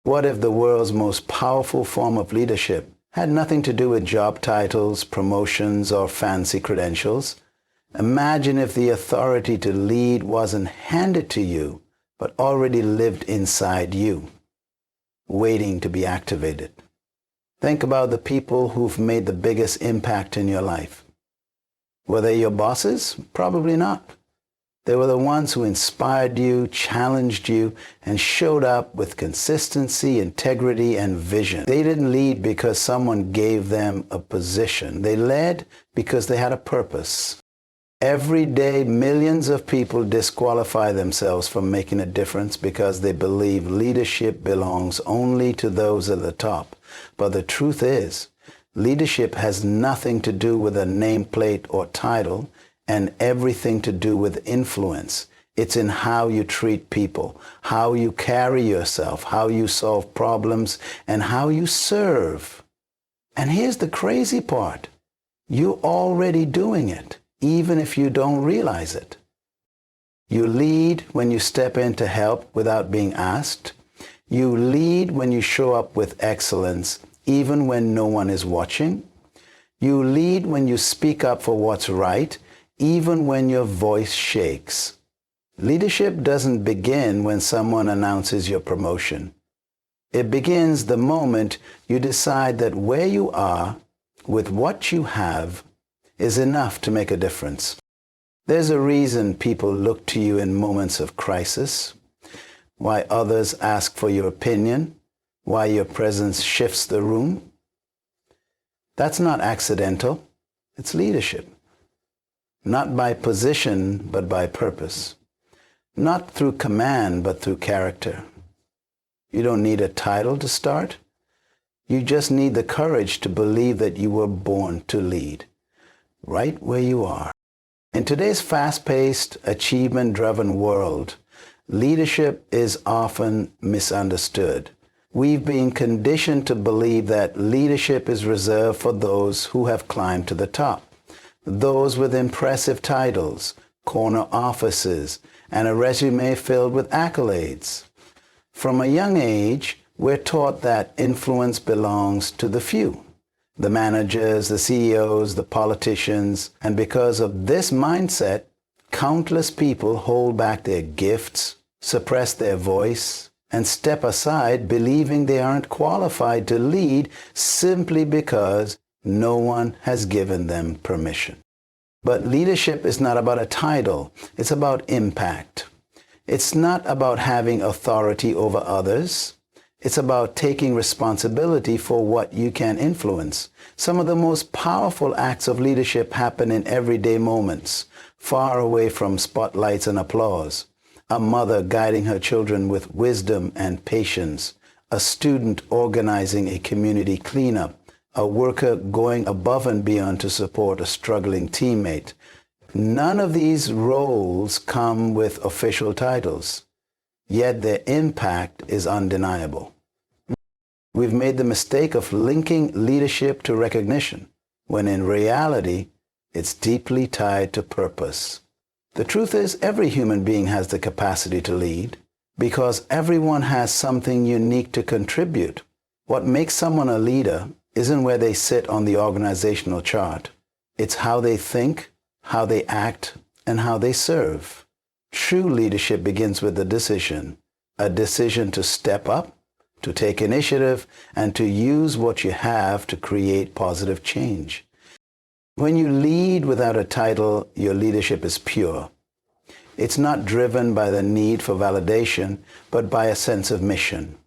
What if the world's most powerful form of leadership had nothing to do with job titles, promotions, or fancy credentials? Imagine if the authority to lead wasn't handed to you, but already lived inside you, waiting to be activated. Think about the people who've made the biggest impact in your life. Were they your bosses? Probably not. They were the ones who inspired you, challenged you, and showed up with consistency, integrity, and vision. They didn't lead because someone gave them a position. They led because they had a purpose. Every day, millions of people disqualify themselves from making a difference because they believe leadership belongs only to those at the top. But the truth is, leadership has nothing to do with a nameplate or title, and everything to do with influence. It's in how you treat people, how you carry yourself, how you solve problems, and how you serve. And here's the crazy part. You're already doing it, even if you don't realize it. You lead when you step in to help without being asked. You lead when you show up with excellence, even when no one is watching. You lead when you speak up for what's right, even when your voice shakes. Leadership doesn't begin when someone announces your promotion. It begins the moment you decide that where you are, with what you have, is enough to make a difference. There's a reason people look to you in moments of crisis, why others ask for your opinion, why your presence shifts the room. That's not accidental. It's leadership. Not by position, but by purpose. Not through command, but through character. You don't need a title to start. You just need the courage to believe that you were born to lead, right where you are. In today's fast-paced, achievement-driven world, leadership is often misunderstood. We've been conditioned to believe that leadership is reserved for those who have climbed to the top. Those with impressive titles, corner offices, and a resume filled with accolades. From a young age, we're taught that influence belongs to the few, the managers, the CEOs, the politicians, and because of this mindset, countless people hold back their gifts, suppress their voice, and step aside believing they aren't qualified to lead simply because no one has given them permission. But leadership is not about a title. It's about impact. It's not about having authority over others. It's about taking responsibility for what you can influence. Some of the most powerful acts of leadership happen in everyday moments, far away from spotlights and applause. A mother guiding her children with wisdom and patience. A student organizing a community cleanup. A worker going above and beyond to support a struggling teammate. None of these roles come with official titles, yet their impact is undeniable. We've made the mistake of linking leadership to recognition, when in reality, it's deeply tied to purpose. The truth is, every human being has the capacity to lead, because everyone has something unique to contribute. What makes someone a leader isn't where they sit on the organizational chart. It's how they think, how they act, and how they serve. True leadership begins with a decision to step up, to take initiative, and to use what you have to create positive change. When you lead without a title, your leadership is pure. It's not driven by the need for validation, but by a sense of mission.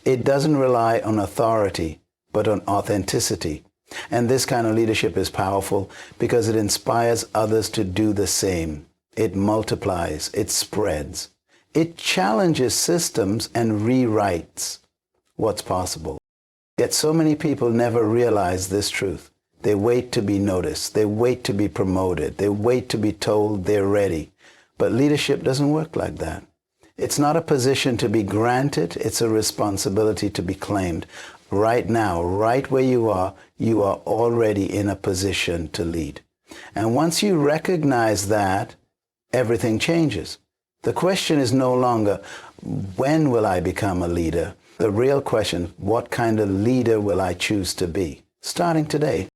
It doesn't rely on authority, but on authenticity. And this kind of leadership is powerful because it inspires others to do the same. It multiplies, it spreads. It challenges systems and rewrites what's possible. Yet so many people never realize this truth. They wait to be noticed. They wait to be promoted. They wait to be told they're ready. But leadership doesn't work like that. It's not a position to be granted. It's a responsibility to be claimed. Right now, right where you are already in a position to lead. And once you recognize that, everything changes. The question is no longer, when will I become a leader? The real question, what kind of leader will I choose to be? Starting today.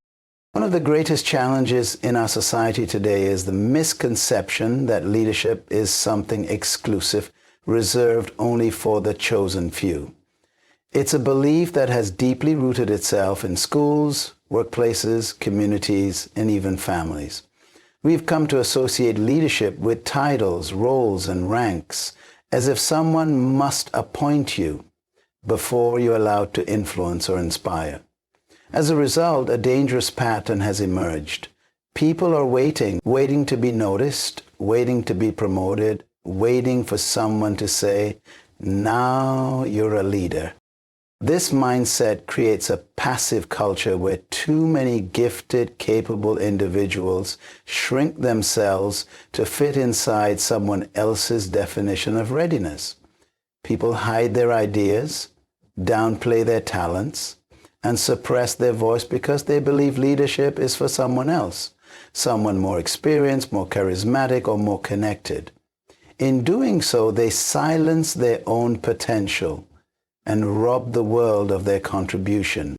One of the greatest challenges in our society today is the misconception that leadership is something exclusive, reserved only for the chosen few. It's a belief that has deeply rooted itself in schools, workplaces, communities, and even families. We've come to associate leadership with titles, roles, and ranks, as if someone must appoint you before you're allowed to influence or inspire. As a result, a dangerous pattern has emerged. People are waiting to be noticed, waiting to be promoted, waiting for someone to say, "Now you're a leader." This mindset creates a passive culture where too many gifted, capable individuals shrink themselves to fit inside someone else's definition of readiness. People hide their ideas, downplay their talents, and suppress their voice because they believe leadership is for someone else, someone more experienced, more charismatic, or more connected. In doing so, they silence their own potential and rob the world of their contribution.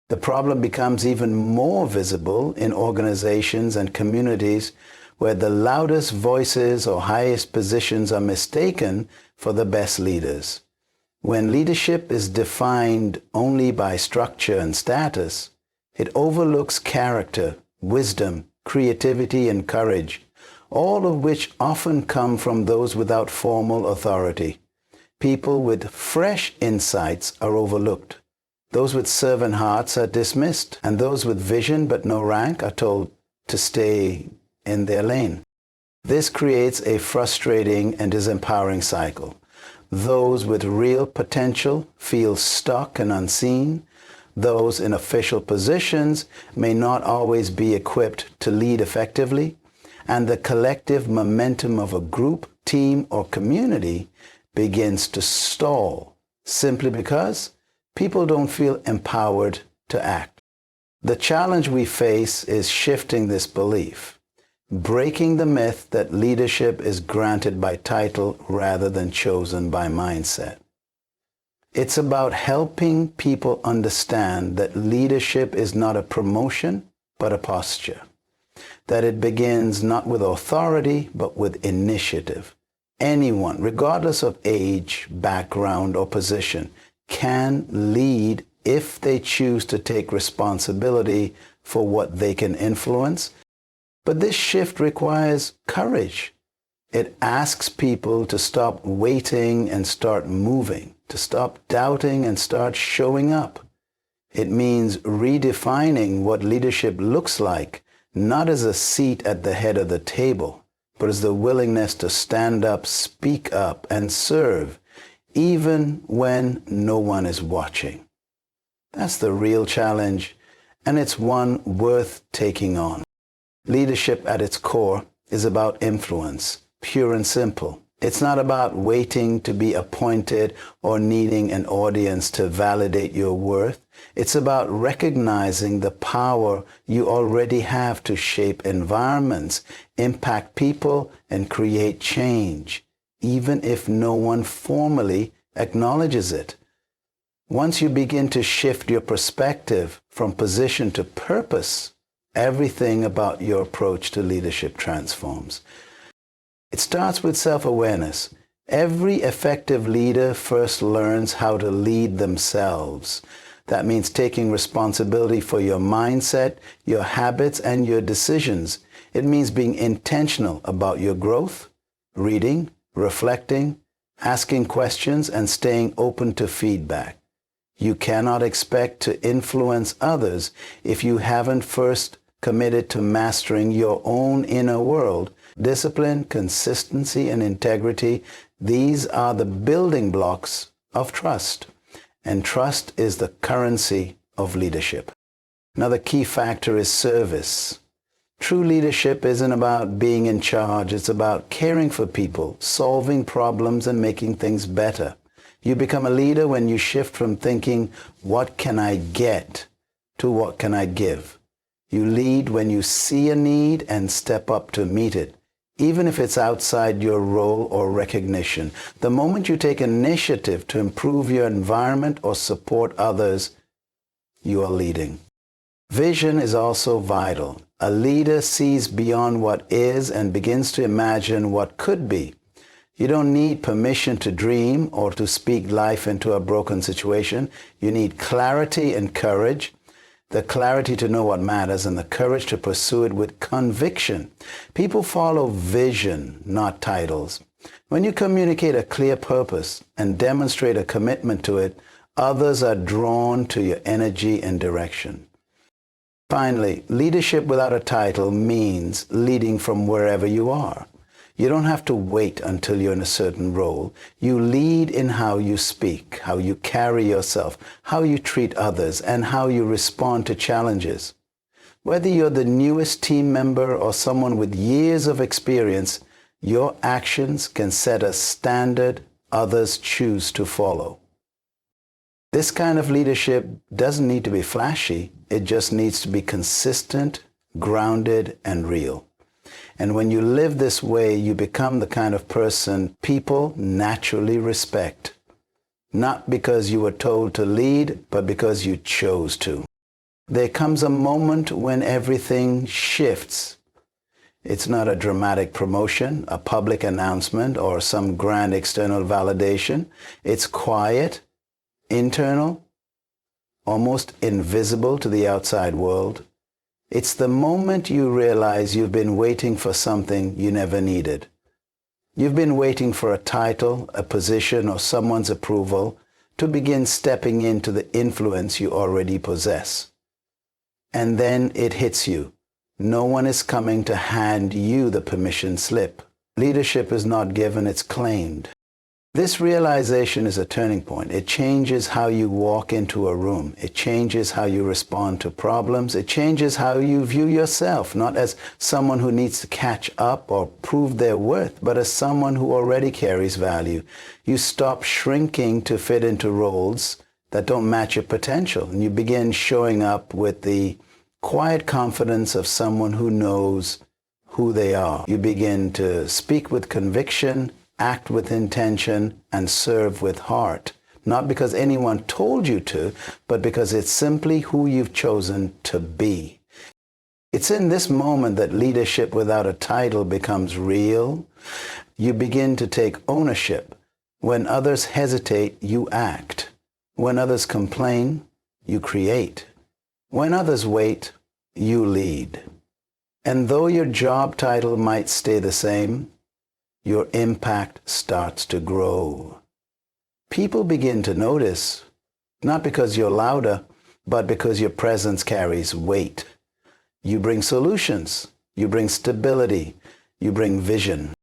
The problem becomes even more visible in organizations and communities where the loudest voices or highest positions are mistaken for the best leaders. When leadership is defined only by structure and status, it overlooks character, wisdom, creativity, and courage, all of which often come from those without formal authority. People with fresh insights are overlooked. Those with servant hearts are dismissed, and those with vision but no rank are told to stay in their lane. This creates a frustrating and disempowering cycle. Those with real potential feel stuck and unseen. Those in official positions may not always be equipped to lead effectively, and the collective momentum of a group, team, or community begins to stall simply because people don't feel empowered to act. The challenge we face is shifting this belief, breaking the myth that leadership is granted by title rather than chosen by mindset. It's about helping people understand that leadership is not a promotion, but a posture. That it begins not with authority, but with initiative. Anyone, regardless of age, background, or position, can lead if they choose to take responsibility for what they can influence. But this shift requires courage. It asks people to stop waiting and start moving, to stop doubting and start showing up. It means redefining what leadership looks like, not as a seat at the head of the table, but as the willingness to stand up, speak up, and serve, even when no one is watching. That's the real challenge, and it's one worth taking on. Leadership at its core is about influence, pure and simple. It's not about waiting to be appointed or needing an audience to validate your worth. It's about recognizing the power you already have to shape environments, impact people, and create change, even if no one formally acknowledges it. Once you begin to shift your perspective from position to purpose, everything about your approach to leadership transforms. It starts with self-awareness. Every effective leader first learns how to lead themselves. That means taking responsibility for your mindset, your habits, and your decisions. It means being intentional about your growth, reading, reflecting, asking questions, and staying open to feedback. You cannot expect to influence others if you haven't first committed to mastering your own inner world. Discipline, consistency, and integrity, these are the building blocks of trust. And trust is the currency of leadership. Another key factor is service. True leadership isn't about being in charge. It's about caring for people, solving problems, and making things better. You become a leader when you shift from thinking, "What can I get?" to "What can I give?" You lead when you see a need and step up to meet it, even if it's outside your role or recognition. The moment you take initiative to improve your environment or support others, you are leading. Vision is also vital. A leader sees beyond what is and begins to imagine what could be. You don't need permission to dream or to speak life into a broken situation. You need clarity and courage. The clarity to know what matters and the courage to pursue it with conviction. People follow vision, not titles. When you communicate a clear purpose and demonstrate a commitment to it, others are drawn to your energy and direction. Finally, leadership without a title means leading from wherever you are. You don't have to wait until you're in a certain role. You lead in how you speak, how you carry yourself, how you treat others, and how you respond to challenges. Whether you're the newest team member or someone with years of experience, your actions can set a standard others choose to follow. This kind of leadership doesn't need to be flashy. It just needs to be consistent, grounded, and real. And when you live this way, you become the kind of person people naturally respect. Not because you were told to lead, but because you chose to. There comes a moment when everything shifts. It's not a dramatic promotion, a public announcement, or some grand external validation. It's quiet, internal, almost invisible to the outside world. It's the moment you realize you've been waiting for something you never needed. You've been waiting for a title, a position, or someone's approval to begin stepping into the influence you already possess. And then it hits you. No one is coming to hand you the permission slip. Leadership is not given, it's claimed. This realization is a turning point. It changes how you walk into a room. It changes how you respond to problems. It changes how you view yourself, not as someone who needs to catch up or prove their worth, but as someone who already carries value. You stop shrinking to fit into roles that don't match your potential, and you begin showing up with the quiet confidence of someone who knows who they are. You begin to speak with conviction, act with intention, and serve with heart. Not because anyone told you to, but because it's simply who you've chosen to be. It's in this moment that leadership without a title becomes real. You begin to take ownership. When others hesitate, you act. When others complain, you create. When others wait, you lead. And though your job title might stay the same, your impact starts to grow. People begin to notice, not because you're louder, but because your presence carries weight. You bring solutions, you bring stability, you bring vision.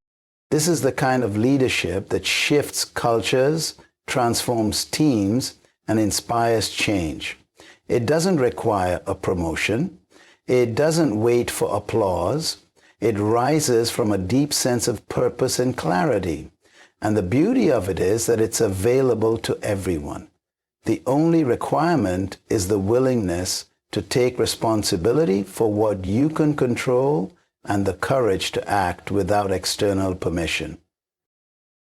This is the kind of leadership that shifts cultures, transforms teams, and inspires change. It doesn't require a promotion. It doesn't wait for applause. It rises from a deep sense of purpose and clarity. And the beauty of it is that it's available to everyone. The only requirement is the willingness to take responsibility for what you can control and the courage to act without external permission.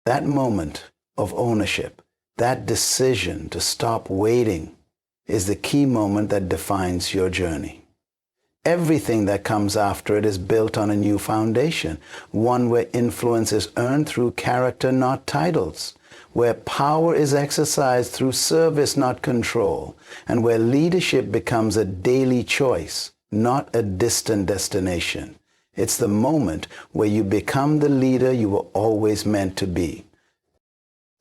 That moment of ownership, that decision to stop waiting, is the key moment that defines your journey. Everything that comes after it is built on a new foundation, one where influence is earned through character, not titles, where power is exercised through service, not control, and where leadership becomes a daily choice, not a distant destination. It's the moment where you become the leader you were always meant to be.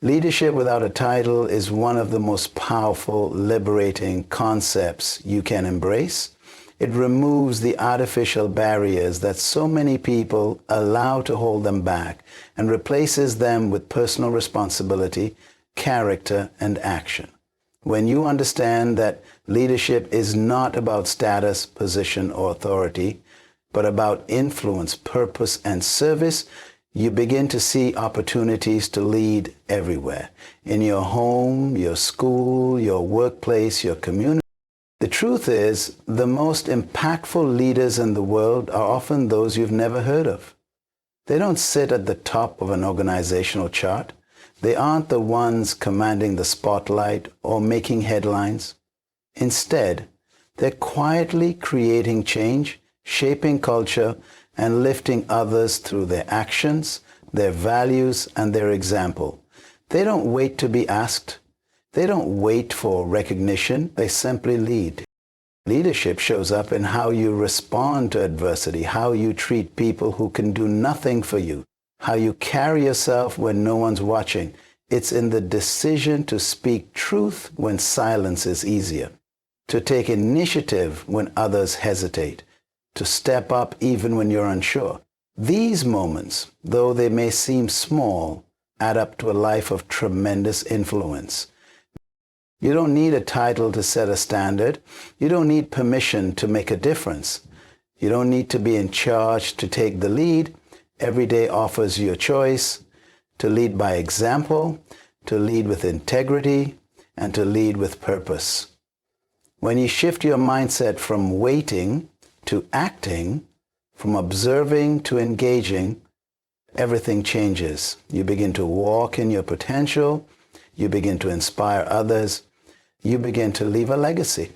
Leadership without a title is one of the most powerful, liberating concepts you can embrace. It removes the artificial barriers that so many people allow to hold them back and replaces them with personal responsibility, character, and action. When you understand that leadership is not about status, position, or authority, but about influence, purpose, and service, you begin to see opportunities to lead everywhere. In your home, your school, your workplace, your community. The truth is, the most impactful leaders in the world are often those you've never heard of. They don't sit at the top of an organizational chart. They aren't the ones commanding the spotlight or making headlines. Instead, they're quietly creating change, shaping culture, and lifting others through their actions, their values, and their example. They don't wait to be asked. They don't wait for recognition. They simply lead. Leadership shows up in how you respond to adversity, how you treat people who can do nothing for you, how you carry yourself when no one's watching. It's in the decision to speak truth when silence is easier, to take initiative when others hesitate, to step up even when you're unsure. These moments, though they may seem small, add up to a life of tremendous influence. You don't need a title to set a standard. You don't need permission to make a difference. You don't need to be in charge to take the lead. Every day offers you a choice to lead by example, to lead with integrity, and to lead with purpose. When you shift your mindset from waiting to acting, from observing to engaging, everything changes. You begin to walk in your potential. You begin to inspire others. You begin to leave a legacy.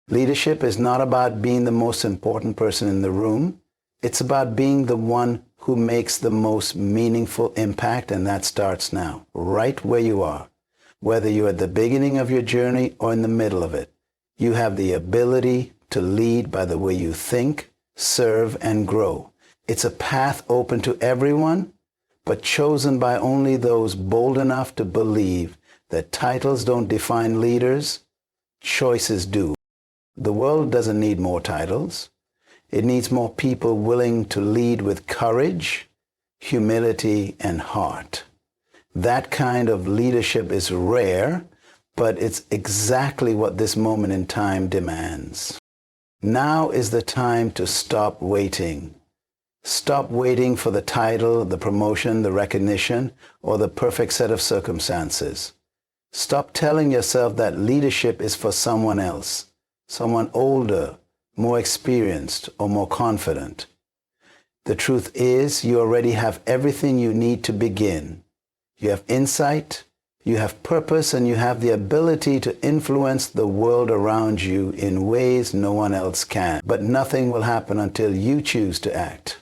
Leadership is not about being the most important person in the room. It's about being the one who makes the most meaningful impact, and that starts now, right where you are. Whether you're at the beginning of your journey or in the middle of it, you have the ability to lead by the way you think, serve, and grow. It's a path open to everyone, but chosen by only those bold enough to believe that titles don't define leaders, choices do. The world doesn't need more titles. It needs more people willing to lead with courage, humility, and heart. That kind of leadership is rare, but it's exactly what this moment in time demands. Now is the time to stop waiting. Stop waiting for the title, the promotion, the recognition, or the perfect set of circumstances. Stop telling yourself that leadership is for someone else, someone older, more experienced, or more confident. The truth is, you already have everything you need to begin. You have insight, you have purpose, and you have the ability to influence the world around you in ways no one else can. But nothing will happen until you choose to act.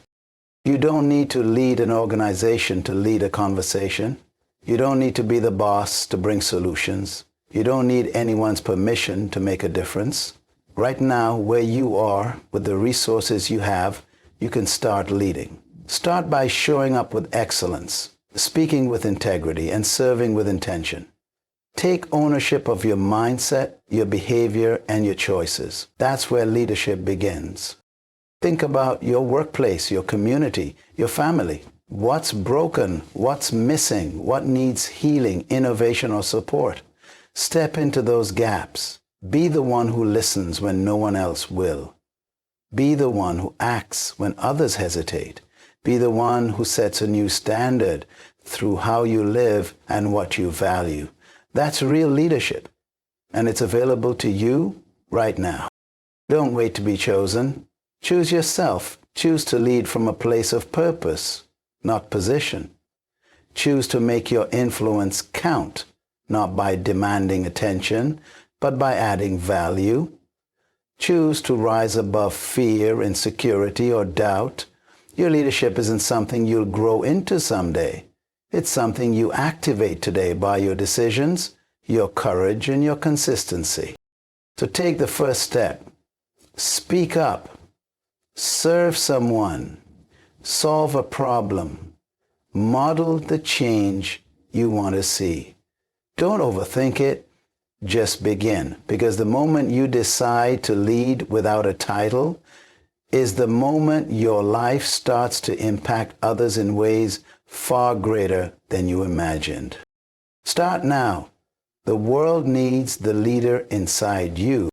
You don't need to lead an organization to lead a conversation. You don't need to be the boss to bring solutions. You don't need anyone's permission to make a difference. Right now, where you are, with the resources you have, you can start leading. Start by showing up with excellence, speaking with integrity, and serving with intention. Take ownership of your mindset, your behavior, and your choices. That's where leadership begins. Think about your workplace, your community, your family. What's broken? What's missing? What needs healing, innovation, or support? Step into those gaps. Be the one who listens when no one else will. Be the one who acts when others hesitate. Be the one who sets a new standard through how you live and what you value. That's real leadership, and it's available to you right now. Don't wait to be chosen. Choose yourself. Choose to lead from a place of purpose, not position. Choose to make your influence count, not by demanding attention, but by adding value. Choose to rise above fear, insecurity, or doubt. Your leadership isn't something you'll grow into someday. It's something you activate today by your decisions, your courage, and your consistency. So take the first step. Speak up. Serve someone. Solve a problem. Model the change you want to see. Don't overthink it. Just begin. Because the moment you decide to lead without a title is the moment your life starts to impact others in ways far greater than you imagined. Start now. The world needs the leader inside you.